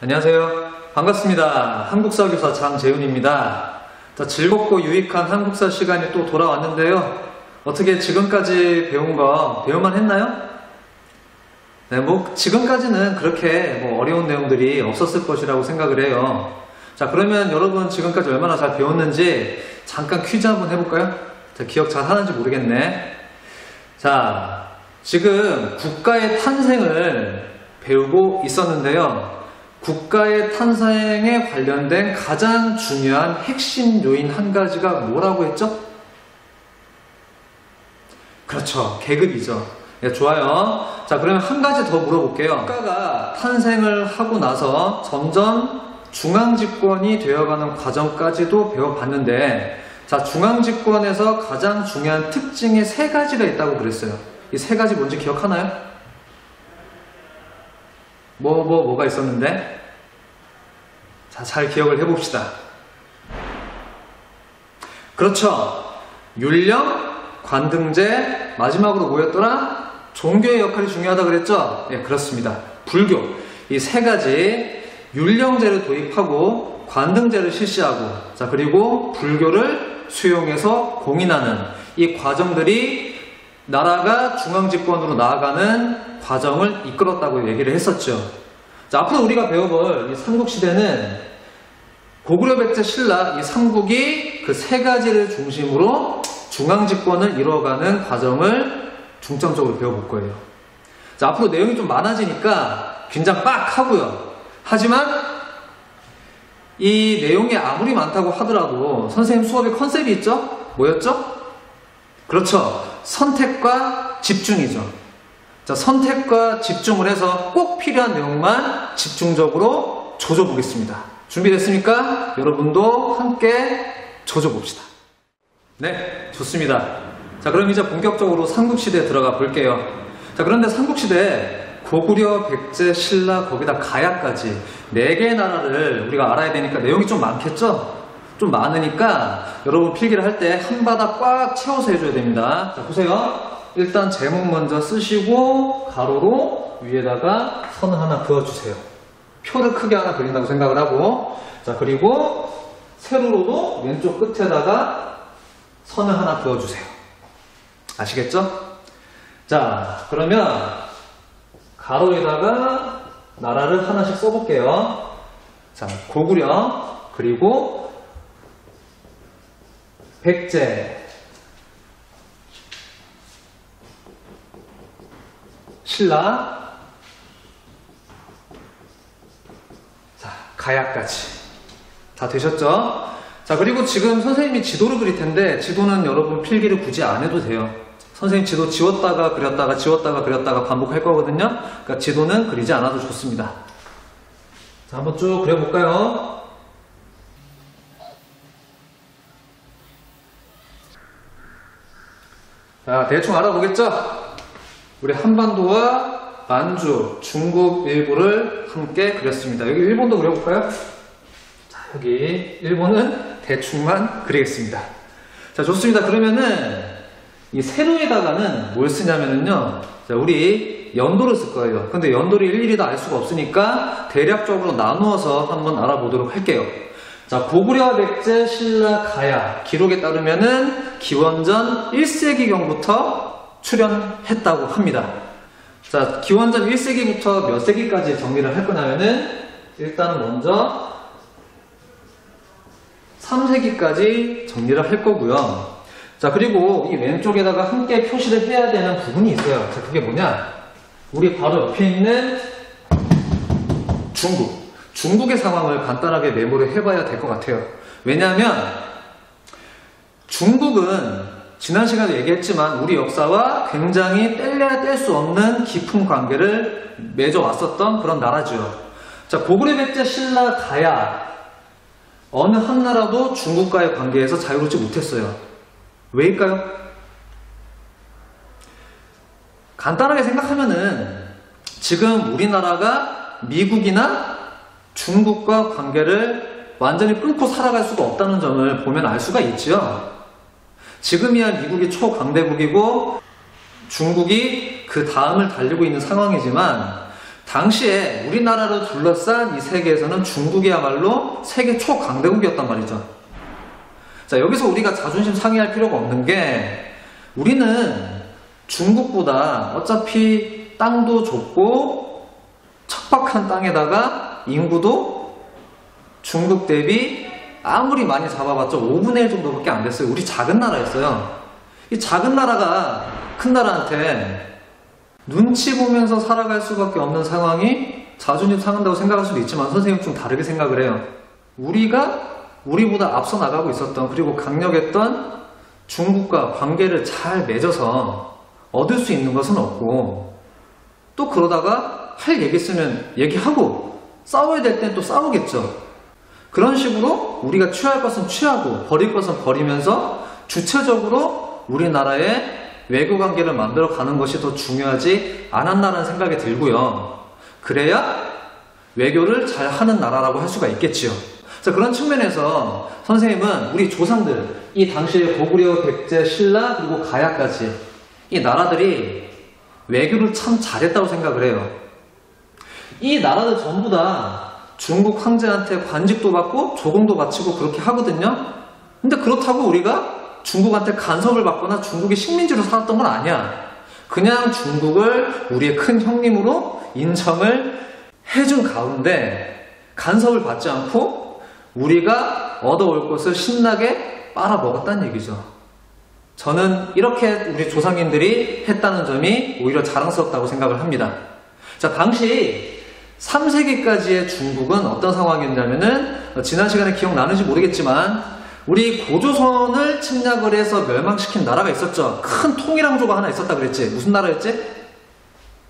안녕하세요. 반갑습니다. 한국사 교사 장재훈입니다. 자, 즐겁고 유익한 한국사 시간이 또 돌아왔는데요. 어떻게 지금까지 배운 거 배울만 했나요? 네, 지금까지는 그렇게 어려운 내용들이 없었을 것이라고 생각을 해요. 자, 그러면 여러분 지금까지 얼마나 잘 배웠는지 잠깐 퀴즈 한번 해볼까요? 자, 기억 잘 하는지 모르겠네. 자, 지금 국가의 탄생을 배우고 있었는데요. 국가의 탄생에 관련된 가장 중요한 핵심 요인 한 가지가 뭐라고 했죠? 그렇죠. 계급이죠. 네, 좋아요. 자, 그러면 한 가지 더 물어볼게요. 국가가 탄생을 하고 나서 점점 중앙집권이 되어가는 과정까지도 배워봤는데, 자, 중앙집권에서 가장 중요한 특징이 세 가지가 있다고 그랬어요. 이 세 가지 뭔지 기억하나요? 뭐가 있었는데? 자, 잘 기억을 해봅시다. 그렇죠. 율령, 관등제, 마지막으로 뭐였더라? 종교의 역할이 중요하다 그랬죠? 예, 그렇습니다. 불교. 이 세 가지, 율령제를 도입하고, 관등제를 실시하고, 자, 그리고 불교를 수용해서 공인하는 이 과정들이 나라가 중앙집권으로 나아가는 과정을 이끌었다고 얘기를 했었죠. 자, 앞으로 우리가 배워볼 이 삼국시대는 고구려, 백제, 신라 이 삼국이 그 세 가지를 중심으로 중앙집권을 이루어가는 과정을 중점적으로 배워볼 거예요. 자, 앞으로 내용이 좀 많아지니까 긴장 빡 하고요. 하지만 이 내용이 아무리 많다고 하더라도 선생님 수업의 컨셉이 있죠? 뭐였죠? 그렇죠. 선택과 집중이죠. 자, 선택과 집중을 해서 꼭 필요한 내용만 집중적으로 조져보겠습니다. 준비됐습니까? 여러분도 함께 조져봅시다. 네, 좋습니다. 자, 그럼 이제 본격적으로 삼국시대에 들어가 볼게요. 자, 그런데 삼국시대 고구려, 백제, 신라, 거기다 가야까지 4개의 나라를 우리가 알아야 되니까 내용이 좀 많겠죠? 좀 많으니까 여러분 필기를 할 때 한 바닥 꽉 채워서 해줘야 됩니다. 자, 보세요. 일단 제목 먼저 쓰시고 가로로 위에다가 선을 하나 그어주세요. 표를 크게 하나 그린다고 생각을 하고, 자, 그리고 세로로도 왼쪽 끝에다가 선을 하나 그어주세요. 아시겠죠? 자, 그러면 가로에다가 나라를 하나씩 써볼게요. 자, 고구려, 그리고 백제, 신라, 자, 가야까지 다 되셨죠? 자, 그리고 지금 선생님이 지도를 그릴 텐데 지도는 여러분 필기를 굳이 안 해도 돼요. 선생님 지도 지웠다가 그렸다가 지웠다가 그렸다가 반복할 거거든요. 그러니까 지도는 그리지 않아도 좋습니다. 자, 한번 쭉 그려볼까요? 자, 대충 알아보겠죠? 우리 한반도와 만주, 중국 일부를 함께 그렸습니다. 여기 일본도 그려볼까요? 자, 여기 일본은 대충만 그리겠습니다. 자, 좋습니다. 그러면은 이 세로에다가는 뭘 쓰냐면은요, 자, 우리 연도를 쓸 거예요. 근데 연도를 일일이 다 알 수가 없으니까 대략적으로 나누어서 한번 알아보도록 할게요. 자, 고구려, 백제, 신라, 가야 기록에 따르면은 기원전 1세기경부터 출현했다고 합니다. 자, 기원전 1세기부터 몇 세기까지 정리를 할 거냐면은 일단 먼저 3세기까지 정리를 할 거고요. 자, 그리고 이 왼쪽에다가 함께 표시를 해야 되는 부분이 있어요. 자, 그게 뭐냐? 우리 바로 옆에 있는 중국. 중국의 상황을 간단하게 메모를 해봐야 될 것 같아요. 왜냐하면 중국은 지난 시간에 얘기했지만 우리 역사와 굉장히 뗄래야 뗄 수 없는 깊은 관계를 맺어왔었던 그런 나라죠. 자, 고구려, 백제, 신라, 가야 어느 한 나라도 중국과의 관계에서 자유롭지 못했어요. 왜일까요? 간단하게 생각하면은 지금 우리나라가 미국이나 중국과 관계를 완전히 끊고 살아갈 수가 없다는 점을 보면 알 수가 있죠. 지금이야 미국이 초강대국이고 중국이 그 다음을 달리고 있는 상황이지만 당시에 우리나라를 둘러싼 이 세계에서는 중국이야말로 세계 초강대국이었단 말이죠. 자, 여기서 우리가 자존심 상해할 필요가 없는 게 우리는 중국보다 어차피 땅도 좁고 척박한 땅에다가 인구도 중국 대비 아무리 많이 잡아봤자 5분의 1 정도밖에 안 됐어요. 우리 작은 나라였어요. 이 작은 나라가 큰 나라한테 눈치 보면서 살아갈 수밖에 없는 상황이 자존심 상한다고 생각할 수도 있지만 선생님은 좀 다르게 생각을 해요. 우리보다 앞서 나가고 있었던 그리고 강력했던 중국과 관계를 잘 맺어서 얻을 수 있는 것은 없고 또 그러다가 할 얘기 있으면 얘기하고 싸워야 될 땐 또 싸우겠죠. 그런 식으로 우리가 취할 것은 취하고 버릴 것은 버리면서 주체적으로 우리나라의 외교 관계를 만들어 가는 것이 더 중요하지 않았나라는 생각이 들고요. 그래야 외교를 잘 하는 나라라고 할 수가 있겠지요. 자, 그런 측면에서 선생님은 우리 조상들, 이 당시에 고구려, 백제, 신라, 그리고 가야까지 이 나라들이 외교를 참 잘했다고 생각을 해요. 이 나라들 전부 다 중국 황제한테 관직도 받고 조공도 바치고 그렇게 하거든요. 근데 그렇다고 우리가 중국한테 간섭을 받거나 중국의 식민지로 살았던 건 아니야. 그냥 중국을 우리의 큰 형님으로 인정을 해준 가운데 간섭을 받지 않고 우리가 얻어올 것을 신나게 빨아먹었다는 얘기죠. 저는 이렇게 우리 조상님들이 했다는 점이 오히려 자랑스럽다고 생각을 합니다. 자, 당시 3세기까지의 중국은 어떤 상황이었냐면은 지난 시간에 기억나는지 모르겠지만 우리 고조선을 침략을 해서 멸망시킨 나라가 있었죠. 큰 통일왕조가 하나 있었다 그랬지. 무슨 나라였지?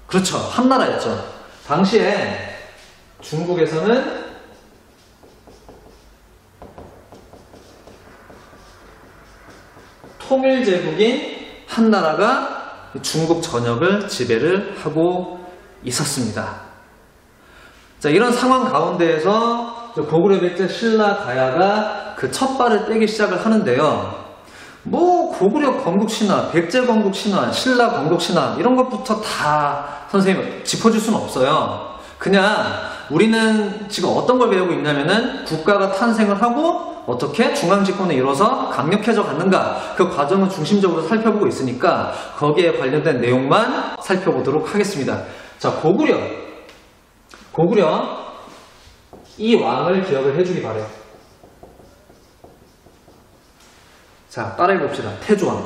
그렇죠. 한나라였죠. 당시에 중국에서는 통일제국인 한나라가 중국 전역을 지배를 하고 있었습니다. 자, 이런 상황 가운데에서 고구려, 백제, 신라, 가야가 그 첫 발을 떼기 시작을 하는데요. 뭐 고구려 건국신화, 백제 건국신화, 신라 건국신화 이런 것부터 다 선생님 짚어줄 수는 없어요. 그냥 우리는 지금 어떤 걸 배우고 있냐면은 국가가 탄생을 하고 어떻게 중앙집권을 이뤄서 강력해져 갔는가 그 과정을 중심적으로 살펴보고 있으니까 거기에 관련된 내용만 살펴보도록 하겠습니다. 자, 고구려 이 왕을 기억을 해주기 바래요. 자, 따라해 봅시다. 태조왕.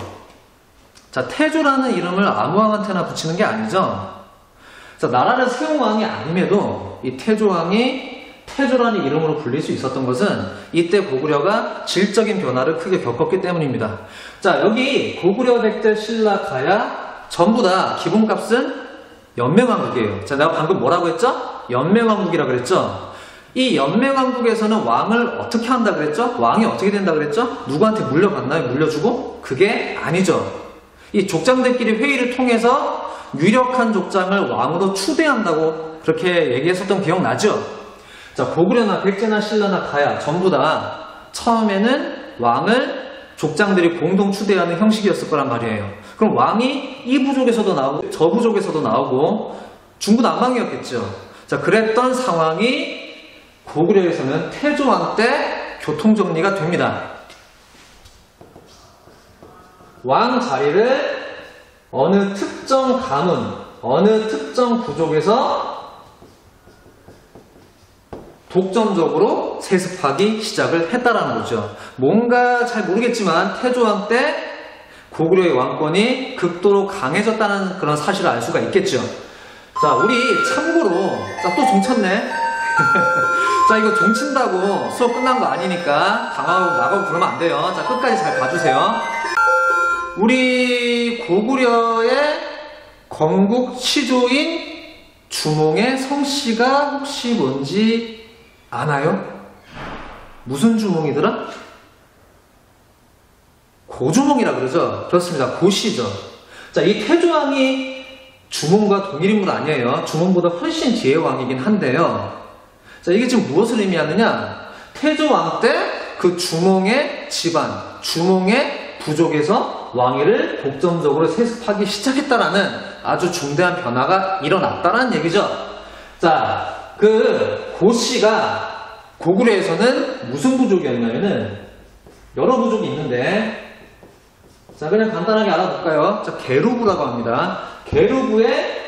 자, 태조라는 이름을 아무 왕한테나 붙이는 게 아니죠. 자, 나라를 세운 왕이 아님에도 이 태조왕이 태조라는 이름으로 불릴 수 있었던 것은 이때 고구려가 질적인 변화를 크게 겪었기 때문입니다. 자, 여기 고구려, 백제, 신라, 가야 전부 다 기본값은 연맹왕국이에요. 자, 내가 방금 뭐라고 했죠? 연맹왕국이라고 그랬죠? 이 연맹왕국에서는 왕을 어떻게 한다 그랬죠? 왕이 어떻게 된다 그랬죠? 누구한테 물려받나요? 물려주고? 그게 아니죠. 이 족장들끼리 회의를 통해서 유력한 족장을 왕으로 추대한다고 그렇게 얘기했었던 기억나죠? 자, 고구려나 백제나 신라나 가야 전부 다 처음에는 왕을 족장들이 공동 추대하는 형식이었을 거란 말이에요. 그럼 왕이 이 부족에서도 나오고 저 부족에서도 나오고 중구난방이었겠죠. 자, 그랬던 상황이 고구려에서는 태조왕 때 교통정리가 됩니다. 왕 자리를 어느 특정 가문, 어느 특정 부족에서 독점적으로 세습하기 시작을 했다라는 거죠. 뭔가 잘 모르겠지만 태조왕 때 고구려의 왕권이 극도로 강해졌다는 그런 사실을 알 수가 있겠죠. 자, 우리 참고로 자, 또 종쳤네. 자, 이거 종친다고 수업 끝난 거 아니니까 당하고 나가고 그러면 안 돼요. 자, 끝까지 잘 봐주세요. 우리 고구려의 건국 시조인 주몽의 성씨가 혹시 뭔지 아나요? 무슨 주몽이더라? 고주몽이라 그러죠. 그렇습니다. 고씨죠. 자, 이 태조왕이 주몽과 동일 인물 아니에요. 주몽보다 훨씬 뒤의 왕이긴 한데요. 자, 이게 지금 무엇을 의미하느냐? 태조왕 때 그 주몽의 집안, 주몽의 부족에서 왕위를 독점적으로 세습하기 시작했다라는 아주 중대한 변화가 일어났다는 얘기죠. 자, 그 고씨가 고구려에서는 무슨 부족이었냐면은 여러 부족이 있는데, 자, 그냥 간단하게 알아볼까요? 자, 계루부라고 합니다. 계루부의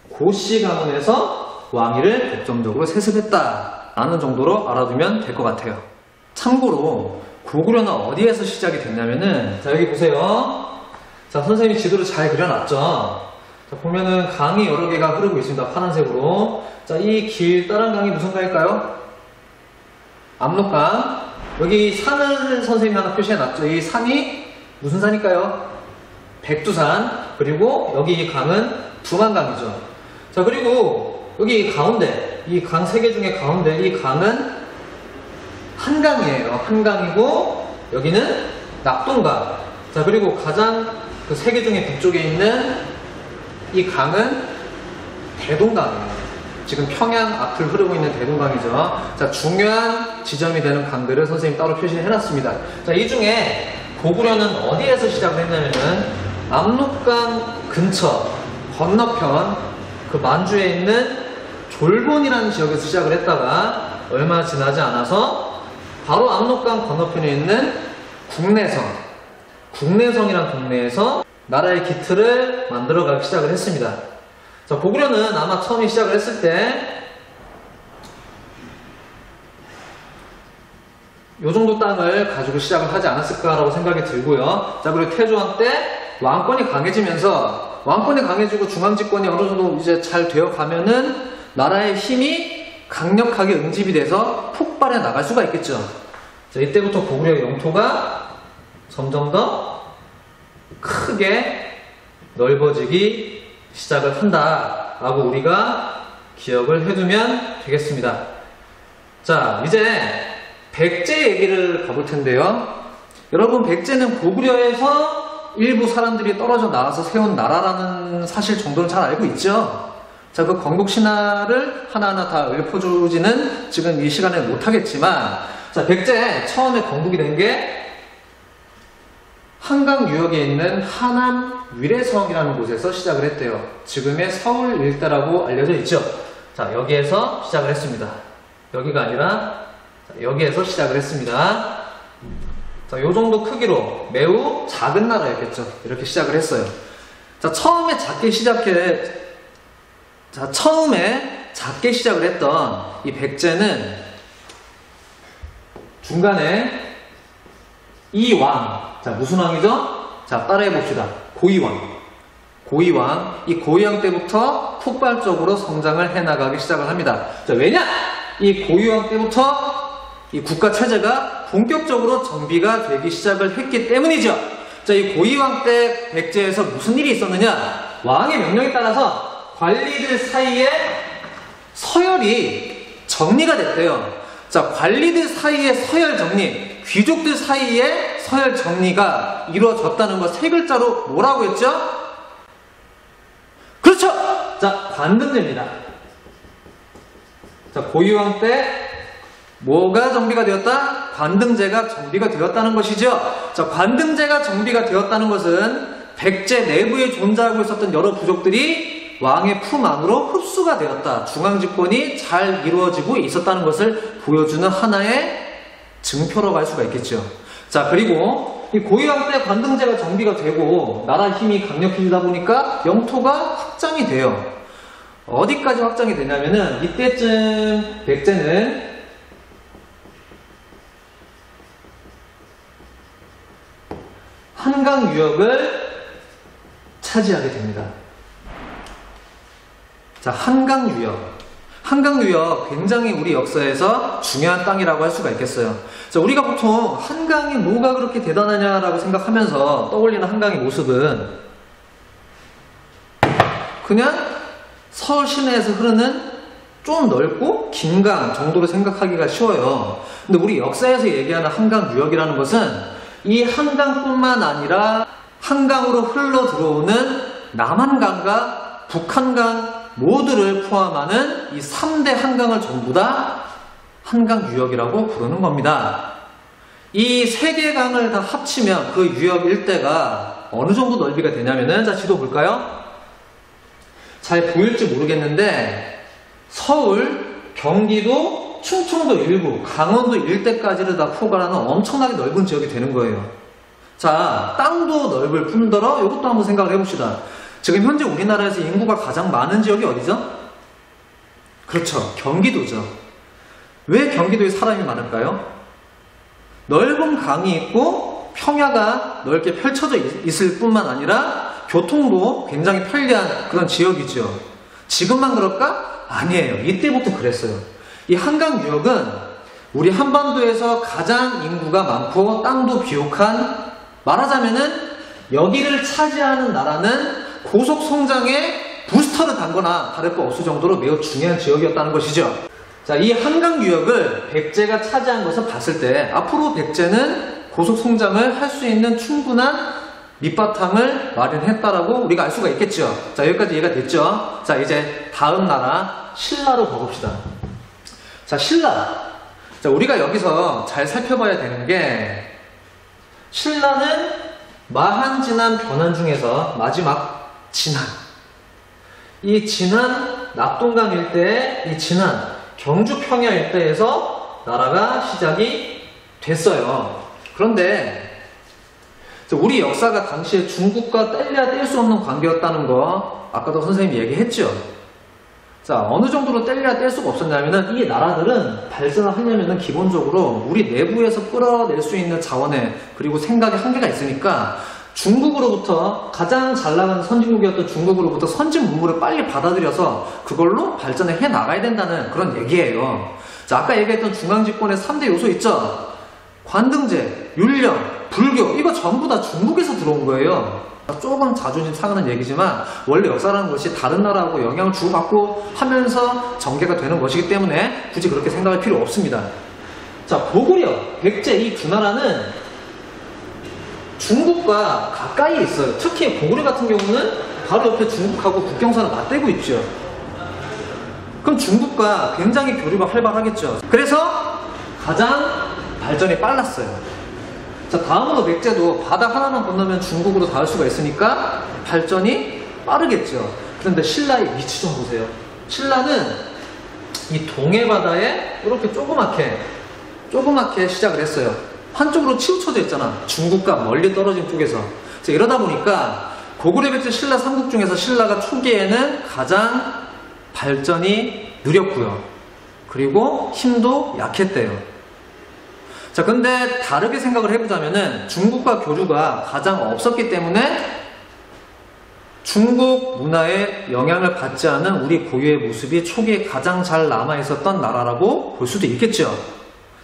고씨 가문에서 왕위를 독점적으로 세습했다라는 정도로 알아두면 될 것 같아요. 참고로 고구려는 어디에서 시작이 됐냐면은, 자, 여기 보세요. 자, 선생님이 지도를 잘 그려놨죠. 자, 보면은 강이 여러 개가 흐르고 있습니다. 파란색으로. 자, 이 길다란 강이 무슨 강일까요? 압록강. 여기 산을 선생님이 하나 표시해놨죠. 이 산이 무슨 산일까요? 백두산. 그리고 여기 이 강은 두만강이죠. 자, 그리고 여기 가운데, 이 강 세 개 중에 가운데 이 강은 한강이에요. 한강이고 여기는 낙동강. 자, 그리고 가장 그 세 개 중에 북쪽에 있는 이 강은 대동강이에요. 지금 평양 앞을 흐르고 있는 대동강이죠. 자, 중요한 지점이 되는 강들을 선생님이 따로 표시를 해놨습니다. 자, 이 중에 고구려는 어디에서 시작을 했냐면은 압록강 근처 건너편 그 만주에 있는 졸본이라는 지역에서 시작을 했다가 얼마 지나지 않아서 바로 압록강 건너편에 있는 국내성이라는 동네에서 나라의 기틀을 만들어가기 시작을 했습니다. 자, 고구려는 아마 처음에 시작을 했을 때 이 정도 땅을 가지고 시작을 하지 않았을까라고 생각이 들고요. 자, 그리고 태조왕 때 왕권이 강해지면서 왕권이 강해지고 중앙집권이 어느 정도 이제 잘 되어 가면은 나라의 힘이 강력하게 응집이 돼서 폭발해 나갈 수가 있겠죠. 자, 이때부터 고구려의 영토가 점점 더 크게 넓어지기 시작을 한다라고 우리가 기억을 해두면 되겠습니다. 자, 이제 백제 얘기를 가볼 텐데요. 여러분, 백제는 고구려에서 일부 사람들이 떨어져 나와서 세운 나라라는 사실 정도는 잘 알고 있죠. 자, 그 건국신화를 하나하나 다 읊어주지는 지금 이 시간에 못하겠지만, 자, 백제 처음에 건국이 된 게 한강 유역에 있는 하남 위례성이라는 곳에서 시작을 했대요. 지금의 서울 일대라고 알려져 있죠. 자, 여기에서 시작을 했습니다. 여기가 아니라 여기에서 시작을 했습니다. 자, 요 정도 크기로 매우 작은 나라였겠죠. 이렇게 시작을 했어요. 자, 처음에 작게 시작을 했던 이 백제는 중간에 이 왕, 자, 무슨 왕이죠? 자, 따라해 봅시다. 고이왕. 이 고이왕 때부터 폭발적으로 성장을 해나가기 시작을 합니다. 자, 왜냐? 이 고이왕 때부터 이 국가 체제가 본격적으로 정비가 되기 시작을 했기 때문이죠. 자, 이 고이왕 때 백제에서 무슨 일이 있었느냐? 왕의 명령에 따라서 관리들 사이에 서열이 정리가 됐대요. 자, 관리들 사이의 서열 정리, 귀족들 사이에 서열 정리가 이루어졌다는 거 세 글자로 뭐라고 했죠? 그렇죠! 자, 관등제입니다. 자, 고이왕 때 뭐가 정비가 되었다? 관등제가 정비가 되었다는 것이죠. 자, 관등제가 정비가 되었다는 것은 백제 내부에 존재하고 있었던 여러 부족들이 왕의 품 안으로 흡수가 되었다. 중앙집권이 잘 이루어지고 있었다는 것을 보여주는 하나의 증표라고 할 수가 있겠죠. 자, 그리고 이 고이왕 때 관등제가 정비가 되고 나라 힘이 강력해지다 보니까 영토가 확장이 돼요. 어디까지 확장이 되냐면은 이때쯤 백제는 한강 유역을 차지하게 됩니다. 자, 한강 유역 굉장히 우리 역사에서 중요한 땅이라고 할 수가 있겠어요. 자, 우리가 보통 한강이 뭐가 그렇게 대단하냐라고 생각하면서 떠올리는 한강의 모습은 그냥 서울 시내에서 흐르는 좀 넓고 긴 강 정도로 생각하기가 쉬워요. 근데 우리 역사에서 얘기하는 한강 유역이라는 것은 이 한강뿐만 아니라 한강으로 흘러 들어오는 남한강과 북한강 모두를 포함하는 이 3대 한강을 전부 다 한강 유역이라고 부르는 겁니다. 이 3개 강을 다 합치면 그 유역 일대가 어느 정도 넓이가 되냐면은, 자, 지도 볼까요? 잘 보일지 모르겠는데 서울, 경기도, 충청도 일부, 강원도 일대까지를 다 포괄하는 엄청나게 넓은 지역이 되는 거예요. 자, 땅도 넓을 뿐더러 이것도 한번 생각을 해봅시다. 지금 현재 우리나라에서 인구가 가장 많은 지역이 어디죠? 그렇죠. 경기도죠. 왜 경기도에 사람이 많을까요? 넓은 강이 있고 평야가 넓게 펼쳐져 있을 뿐만 아니라 교통도 굉장히 편리한 그런 지역이죠. 지금만 그럴까? 아니에요. 이때부터 그랬어요. 이 한강유역은 우리 한반도에서 가장 인구가 많고 땅도 비옥한, 말하자면은 여기를 차지하는 나라는 고속 성장에 부스터를 단거나 다를 바 없을 정도로 매우 중요한 지역이었다는 것이죠. 자, 이 한강유역을 백제가 차지한 것을 봤을 때 앞으로 백제는 고속 성장을 할 수 있는 충분한 밑바탕을 마련했다라고 우리가 알 수가 있겠죠. 자, 여기까지 이해가 됐죠. 자, 이제 다음 나라 신라로 가봅시다. 자, 신라. 자, 우리가 여기서 잘 살펴봐야 되는 게, 신라는 마한진한 변환 중에서 마지막 진한, 이 진한 낙동강 일대의 이 진한 경주 평야 일대에서 나라가 시작이 됐어요. 그런데 우리 역사가 당시에 중국과 뗄래야 뗄 수 없는 관계였다는 거 아까도 선생님이 얘기했죠. 자, 어느 정도로 뗄래야 뗄 수가 없었냐면은 이 나라들은 발전을 하려면은 기본적으로 우리 내부에서 끌어낼 수 있는 자원에 그리고 생각에 한계가 있으니까 중국으로부터, 가장 잘 나가는 선진국이었던 중국으로부터 선진 문물을 빨리 받아들여서 그걸로 발전을 해 나가야 된다는 그런 얘기예요. 자, 아까 얘기했던 중앙집권의 3대 요소 있죠? 관등제, 율령, 불교, 이거 전부 다 중국에서 들어온 거예요. 조금 자존심 상하는 얘기지만 원래 역사라는 것이 다른 나라하고 영향을 주고받고 하면서 전개가 되는 것이기 때문에 굳이 그렇게 생각할 필요 없습니다. 자, 고구려, 백제 이 두 나라는 중국과 가까이 있어요. 특히 고구려 같은 경우는 바로 옆에 중국하고 국경선을 맞대고 있죠. 그럼 중국과 굉장히 교류가 활발하겠죠. 그래서 가장 발전이 빨랐어요. 자, 다음으로 백제도 바다 하나만 건너면 중국으로 닿을 수가 있으니까 발전이 빠르겠죠. 그런데 신라의 위치 좀 보세요. 신라는 이 동해바다에 이렇게 조그맣게 시작을 했어요. 한쪽으로 치우쳐져 있잖아. 중국과 멀리 떨어진 쪽에서. 자, 이러다 보니까 고구려, 백제, 신라 삼국 중에서 신라가 초기에는 가장 발전이 느렸고요. 그리고 힘도 약했대요. 자, 근데 다르게 생각을 해보자면은 중국과 교류가 가장 없었기 때문에 중국 문화에 영향을 받지 않은 우리 고유의 모습이 초기에 가장 잘 남아있었던 나라라고 볼 수도 있겠죠.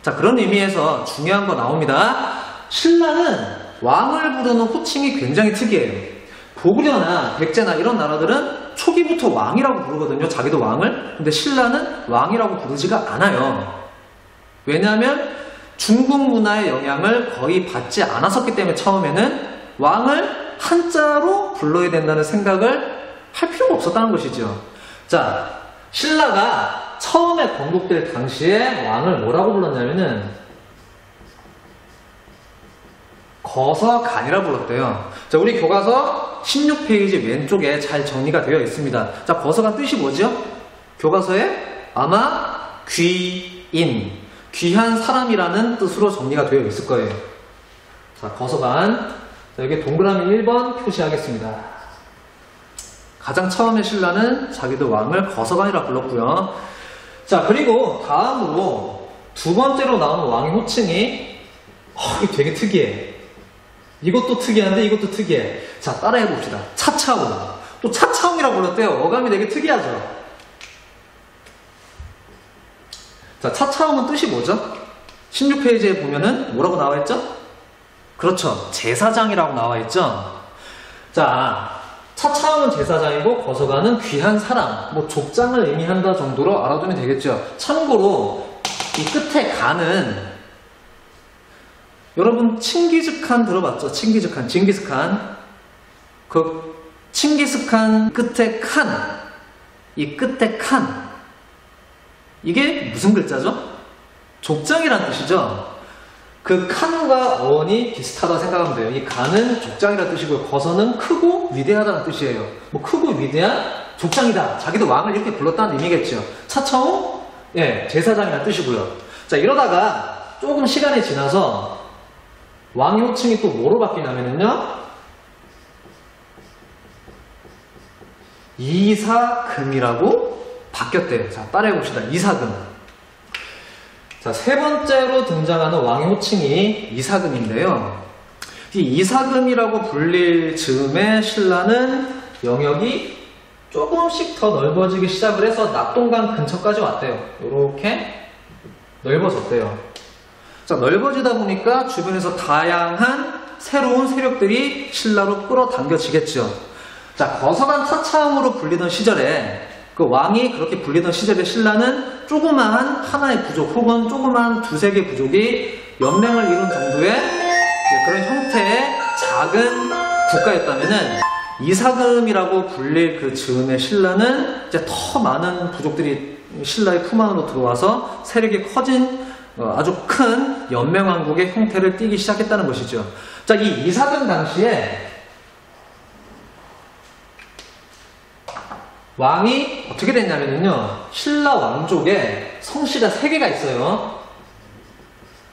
자, 그런 의미에서 중요한 거 나옵니다. 신라는 왕을 부르는 호칭이 굉장히 특이해요. 고구려나 백제나 이런 나라들은 초기부터 왕이라고 부르거든요. 자기도 왕을. 근데 신라는 왕이라고 부르지가 않아요. 왜냐하면 중국 문화의 영향을 거의 받지 않았었기 때문에 처음에는 왕을 한자로 불러야 된다는 생각을 할 필요가 없었다는 것이죠. 자, 신라가 처음에 건국될 당시에 왕을 뭐라고 불렀냐면은 거서간이라 불렀대요. 자, 우리 교과서 16페이지 왼쪽에 잘 정리가 되어 있습니다. 자, 거서간 뜻이 뭐죠? 교과서에 아마 귀인, 귀한 사람이라는 뜻으로 정리가 되어 있을 거예요. 자, 거서간. 자, 여기 동그라미 1번 표시하겠습니다. 가장 처음에 신라는 자기도 왕을 거서간이라 불렀고요. 자, 그리고 다음으로 두 번째로 나오는 왕의 호칭이 이거 되게 특이해. 이것도 특이한데 이것도 특이해. 자, 따라해 봅시다. 차차웅. 또 차차웅이라고 불렀대요. 어감이 되게 특이하죠. 자, 차차웅은 뜻이 뭐죠? 16페이지에 보면은 뭐라고 나와 있죠? 그렇죠. 제사장이라고 나와 있죠. 자, 차차웅은 제사장이고 거서간은 귀한 사람, 뭐 족장을 의미한다 정도로 알아두면 되겠죠. 참고로 이 끝에 간은 여러분 칭기즈칸 들어봤죠? 칭기즈칸, 징기스칸. 그 칭기스칸 끝에 칸, 이 끝에 칸, 이게 무슨 글자죠? 족장이란 뜻이죠. 그 칸과 어원이 비슷하다 생각하면 돼요. 이 간은 족장이라는 뜻이고요. 거서는 크고 위대하다는 뜻이에요. 뭐 크고 위대한 족장이다. 자기도 왕을 이렇게 불렀다는 의미겠죠. 차차오? 예, 제사장이라는 뜻이고요. 자, 이러다가 조금 시간이 지나서 왕의 호칭이 또 뭐로 바뀌냐면요. 이사금이라고 바뀌었대요. 자, 따라해봅시다. 이사금. 자, 세 번째로 등장하는 왕의 호칭이 이사금인데요. 이 이사금이라고 불릴 즈음에 신라는 영역이 조금씩 더 넓어지기 시작을 해서 낙동강 근처까지 왔대요. 이렇게 넓어졌대요. 자, 넓어지다 보니까 주변에서 다양한 새로운 세력들이 신라로 끌어당겨지겠죠. 자, 거서간 타차함으로 불리던 시절에 그 왕이 그렇게 불리던 시절에 신라는 조그마한 하나의 부족 혹은 조그마한 두세 개 부족이 연맹을 이룬 정도의 그런 형태의 작은 국가였다면은 이사금이라고 불릴 그 즈음에 신라는 이제 더 많은 부족들이 신라의 품 안으로 들어와서 세력이 커진 아주 큰 연맹왕국의 형태를 띠기 시작했다는 것이죠. 자, 이 이사금 당시에 왕이 어떻게 됐냐면요. 신라 왕족에 성씨가 3개가 있어요.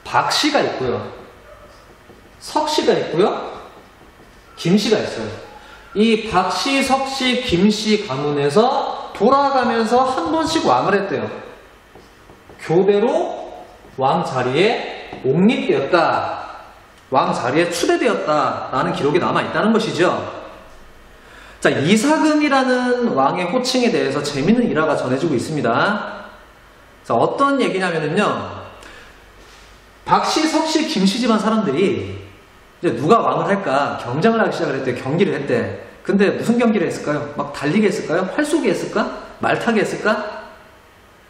박씨가 있고요. 석씨가 있고요. 김씨가 있어요. 이 박씨, 석씨, 김씨 가문에서 돌아가면서 한 번씩 왕을 했대요. 교대로 왕 자리에 옹립되었다. 왕 자리에 추대되었다라는 기록이 남아있다는 것이죠. 자, 이사금이라는 왕의 호칭에 대해서 재미있는 일화가 전해지고 있습니다. 자, 어떤 얘기냐면요. 박씨, 석씨, 김씨 집안 사람들이 이제 누가 왕을 할까 경쟁을 하기 시작을 했대요. 경기를 했대. 근데 무슨 경기를 했을까요? 막 달리기 했을까요? 활 쏘기 했을까? 말 타기 했을까?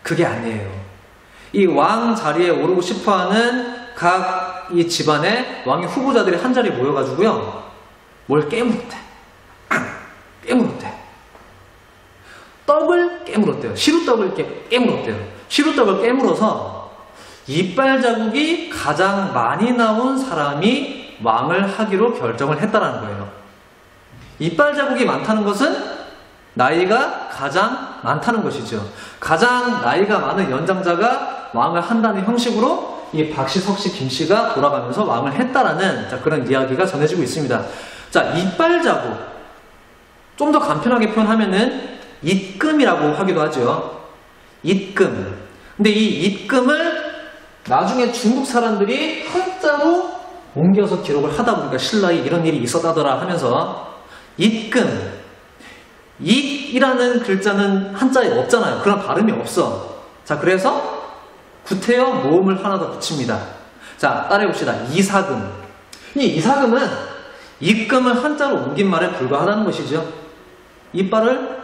그게 아니에요. 이 왕 자리에 오르고 싶어하는 각 이 집안의 왕의 후보자들이 한 자리에 모여가지고요. 뭘 깨물었대. 깨물었대. 떡을 깨물었대요. 시루떡을 깨물었대요. 시루떡을 깨물어서 이빨 자국이 가장 많이 나온 사람이 왕을 하기로 결정을 했다라는 거예요. 이빨 자국이 많다는 것은 나이가 가장 많다는 것이죠. 가장 나이가 많은 연장자가 왕을 한다는 형식으로 이 박씨, 석씨, 김씨가 돌아가면서 왕을 했다라는 그런 이야기가 전해지고 있습니다. 자, 이빨 자국. 좀 더 간편하게 표현하면은 입금이라고 하기도 하죠. 입금. 근데 이 입금을 나중에 중국 사람들이 한자로 옮겨서 기록을 하다 보니까 신라에 이런 일이 있었다더라 하면서 입금. 입이라는 글자는 한자에 없잖아요. 그런 발음이 없어. 자, 그래서 구태여 모음을 하나 더 붙입니다. 자, 따라해봅시다. 이사금. 이 이사금은 입금을 한자로 옮긴 말에 불과하다는 것이죠. 이빨을,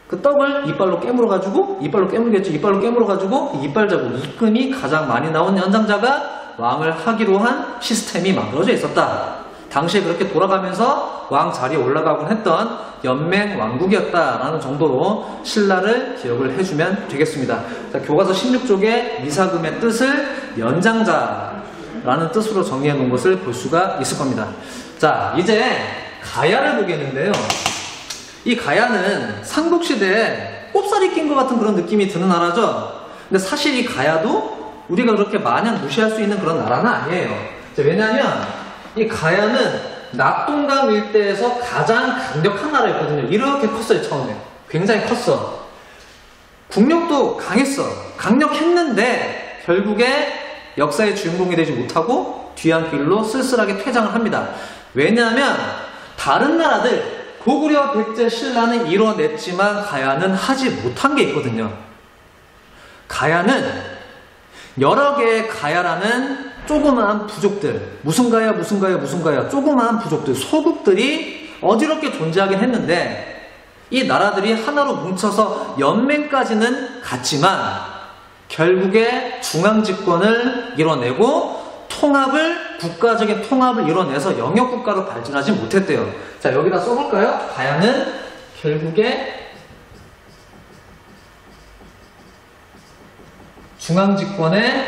그 떡을 이빨로 깨물어가지고, 이빨로 깨물겠죠. 이빨로 깨물어가지고, 이빨 자국, 입금이 가장 많이 나온 연장자가 왕을 하기로 한 시스템이 만들어져 있었다. 당시에 그렇게 돌아가면서 왕 자리에 올라가곤 했던 연맹 왕국이었다라는 정도로 신라를 기억을 해주면 되겠습니다. 자, 교과서 16쪽에 이사금의 뜻을 연장자라는 뜻으로 정리해 놓은 것을 볼 수가 있을 겁니다. 자, 이제 가야를 보겠는데요. 이 가야는 삼국시대에 꼽살이 낀 것 같은 그런 느낌이 드는 나라죠. 근데 사실 이 가야도 우리가 그렇게 마냥 무시할 수 있는 그런 나라는 아니에요. 자, 왜냐하면 이 가야는 낙동강 일대에서 가장 강력한 나라였거든요. 이렇게 컸어요. 처음에 굉장히 컸어. 국력도 강했어. 강력했는데 결국에 역사의 주인공이 되지 못하고 뒤안길로 쓸쓸하게 퇴장을 합니다. 왜냐하면 다른 나라들 고구려, 백제, 신라는 이뤄냈지만 가야는 하지 못한 게 있거든요. 가야는 여러 개의 가야라는 조그마한 부족들, 무슨 가야, 무슨 가야, 무슨 가야, 조그마한 부족들, 소국들이 어지럽게 존재하긴 했는데 이 나라들이 하나로 뭉쳐서 연맹까지는 갔지만 결국에 중앙집권을 이뤄내고 국가적인 통합을 이뤄내서 영역국가로 발전하지 못했대요. 자, 여기다 써볼까요? 가야는 결국에 중앙집권의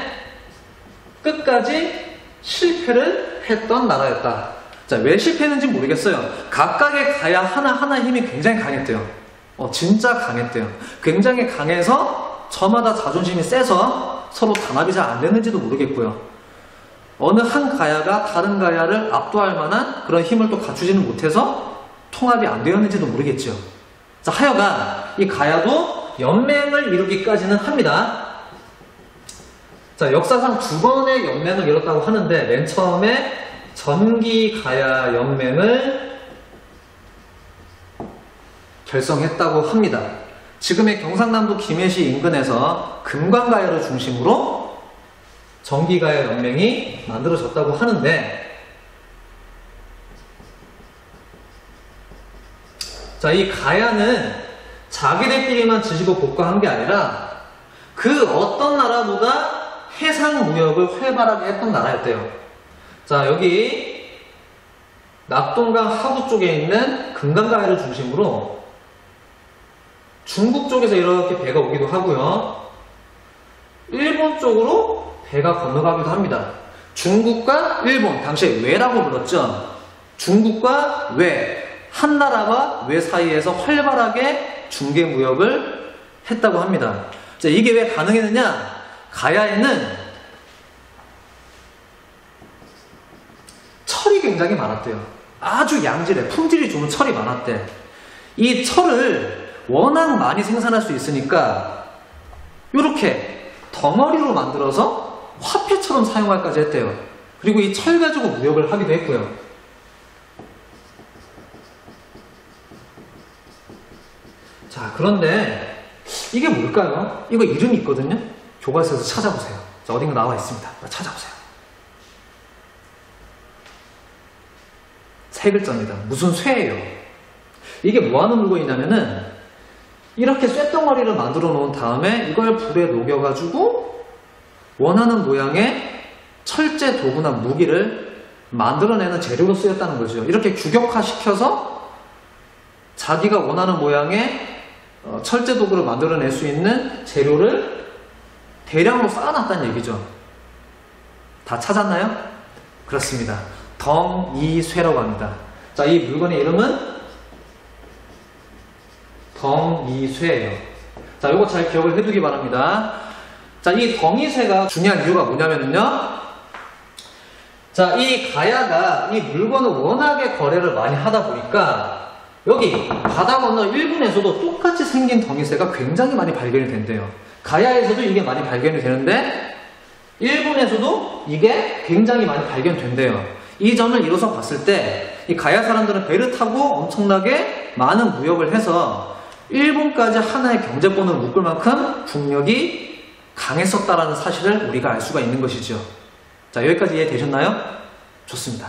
끝까지 실패를 했던 나라였다. 자, 왜 실패했는지 모르겠어요. 각각의 가야 하나하나의 힘이 굉장히 강했대요. 진짜 강했대요. 굉장히 강해서 저마다 자존심이 세서 서로 단합이 잘 안 됐는지도 모르겠고요. 어느 한 가야가 다른 가야를 압도할 만한 그런 힘을 또 갖추지는 못해서 통합이 안 되었는지도 모르겠죠. 자, 하여간 이 가야도 연맹을 이루기까지는 합니다. 자, 역사상 2번의 연맹을 이뤘다고 하는데 맨 처음에 전기가야 연맹을 결성했다고 합니다. 지금의 경상남도 김해시 인근에서 금관가야를 중심으로 전기가야 연맹이 만들어졌다고 하는데, 자, 이 가야는 자기들끼리만 지지고 복구한 게 아니라 그 어떤 나라보다 해상 무역을 활발하게 했던 나라였대요. 자, 여기 낙동강 하구 쪽에 있는 금강가야를 중심으로 중국 쪽에서 이렇게 배가 오기도 하고요. 일본 쪽으로 배가 건너가기도 합니다. 중국과 일본, 당시에 외라고 불렀죠. 중국과 외, 한 나라와 외 사이에서 활발하게 중개 무역을 했다고 합니다. 자, 이게 왜 가능했느냐? 가야에는 철이 굉장히 많았대요. 아주 양질의 품질이 좋은 철이 많았대. 이 철을 워낙 많이 생산할 수 있으니까 이렇게 덩어리로 만들어서 화폐처럼 사용할까지 했대요. 그리고 이 철 가지고 무역을 하기도 했고요. 자, 그런데 이게 뭘까요? 이거 이름이 있거든요. 교과서에서 찾아보세요. 자, 어딘가 나와 있습니다. 찾아보세요. 세 글자입니다. 무슨 쇠예요. 이게 뭐 하는 물건이냐면은 이렇게 쇳덩어리를 만들어 놓은 다음에 이걸 불에 녹여가지고 원하는 모양의 철제 도구나 무기를 만들어내는 재료로 쓰였다는 거죠. 이렇게 규격화시켜서 자기가 원하는 모양의 철제 도구를 만들어낼 수 있는 재료를 대량으로 쌓아놨다는 얘기죠. 다 찾았나요? 그렇습니다. 덩이쇠라고 합니다. 자, 이 물건의 이름은 덩이쇠예요. 자, 요거 잘 기억을 해두기 바랍니다. 자, 이 덩이쇠가 중요한 이유가 뭐냐면요. 자, 이 가야가 이 물건을 워낙에 거래를 많이 하다 보니까 여기 바다 건너 일본에서도 똑같이 생긴 덩이쇠가 굉장히 많이 발견이 된대요. 가야에서도 이게 많이 발견이 되는데 일본에서도 이게 굉장히 많이 발견된대요. 이 점을 이뤄서 봤을 때 이 가야 사람들은 배를 타고 엄청나게 많은 무역을 해서 일본까지 하나의 경제권을 묶을 만큼 국력이 강했었다라는 사실을 우리가 알 수가 있는 것이죠. 자, 여기까지 이해되셨나요? 좋습니다.